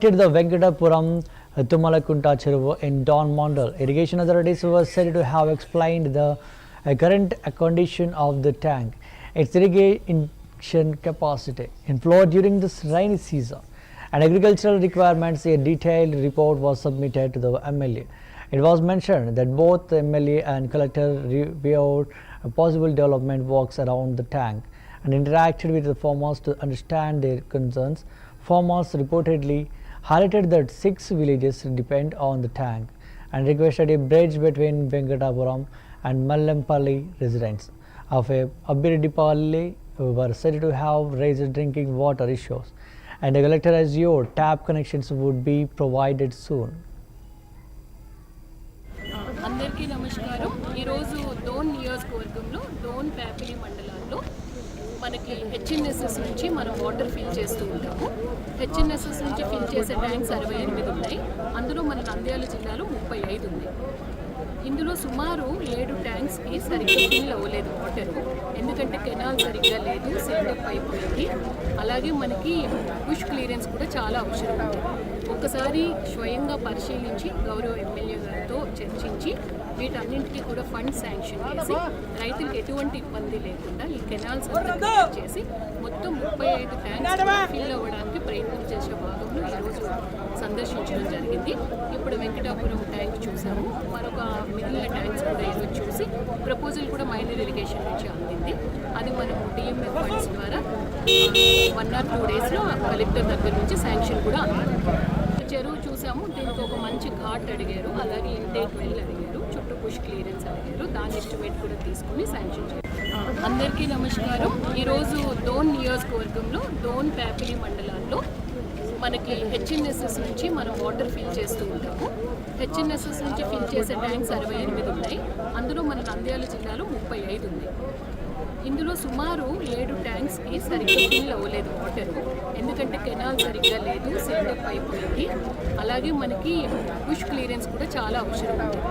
The Venkatapuram Tumalakunta Cheruvu in Don Mondal. Irrigation authorities were said to have explained the current condition of the tank, its irrigation capacity, inflow during this rainy season, and agricultural requirements. A detailed report was submitted to the MLA. It was mentioned that both the MLA and collector reviewed possible development works around the tank and interacted with the farmers to understand their concerns. Farmers reportedly highlighted that 6 villages depend on the tank and requested a bridge between Venkatapuram and Mallampalli residents of Abbiredipalli were said to have raised drinking water issues, and the collector assured tap connections would be provided soon. అందరికీ నమస్కారం. ఈరోజు డోన్ నియోజకవర్గంలో డోన్ ప్యాపిలి మండలాల్లో మనకి HNSS నుంచి మనం water fill చేస్తూ ఉంటాము. హెచ్ఎన్ఎస్ఎస్ నుంచి ఫిల్ చేసే ట్యాంక్స్ 68 ఉన్నాయి. అందులో మన నంద్యాల జిల్లాలో 35 ఉన్నాయి. ఇందులో సుమారు 7 ట్యాంక్స్కి సరిగ్గా ఫిల్ అవ్వలేదు వాటర్, ఎందుకంటే కెనాల్ సరిగ్గా లేదు, సిల్టెక్ పైప్ ఉంది. అలాగే మనకి బుష్ క్లియరెన్స్ కూడా చాలా అవసరం ఉంది. ఒక్కసారి స్వయంగా పరిశీలించి గౌరవ ఎమ్మెల్యే గారితో చర్చించి వీటన్నింటికీ కూడా ఫండ్ శాంక్షన్ చేసి రైతులకు ఎటువంటి ఇబ్బంది లేకుండా ఈ కెనాల్స్ అంతా చేసి మొత్తం 35 ట్యాంక్స్ ఫిల్ అవ్వడానికి ప్రయత్నం చేసే భాగంలో ఈరోజు సందర్శించడం జరిగింది. ఇప్పుడు వెంకటాపురం ట్యాంక్ చూసాము, మరొక మిగిలిన ట్యాంక్స్ కూడా ఈరోజు చూసి ప్రపోజల్ కూడా మైనర్ ఇరిగేషన్ నుంచి అందింది. అది మనకు డిఎంఎఫ్ ఫండ్స్ ద్వారా 1 or 2 డేస్లో కలెక్టర్ దగ్గర నుంచి శాంక్షన్ కూడా అందింది. చెరువు చూసాము, దీనికి ఒక మంచి ఘాట్ అడిగారు, అలాగే ఇంటేక్ వెల్ అడిగారు, చుట్టూ పుష్ క్లియరెన్స్ అడిగారు. దాని ఎస్టిమేట్ కూడా తీసుకుని శాంక్షన్ చేయాలి. అందరికీ నమస్కారం. ఈరోజు డోన్ నియోజకవర్గంలో డోన్ ప్యాపిలి మండలాల్లో మనకి హెచ్ఎన్ఎస్ఎస్ నుంచి మనం వాటర్ ఫిల్ చేస్తూ ఉంటాము. హెచ్ఎన్ఎస్ఎస్ నుంచి ఫిల్ చేసే ట్యాంక్స్ 68 ఉన్నాయి. అందులో మన నంద్యాల జిల్లాలో 35 ఉన్నాయి. ఇందులో సుమారు 7 ట్యాంక్స్కి సరిగ్గా ఫిల్ అవ్వలేదు వాటర్, ఎందుకంటే కెనాల్ సరిగ్గా లేదు, సిల్టెక్ పైప్ ఉంది. అలాగే మనకి బుష్ క్లియరెన్స్ కూడా చాలా అవసరం ఉంది.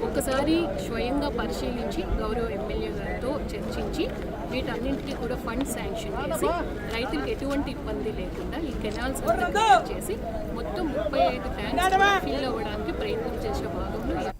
ఒక్కసారి స్వయంగా పరిశీలించి గౌరవ ఎమ్మెల్యే గారితో చర్చించి వీటన్నింటికీ కూడా ఫండ్ శాంక్షన్ చేసి రైతులకు ఎటువంటి ఇబ్బంది లేకుండా ఈ కెనాల్స్ అంతా చేసి మొత్తం 35 ట్యాంక్స్ ఫిల్ అవ్వడానికి ప్రయత్నం చేసే భాగంలో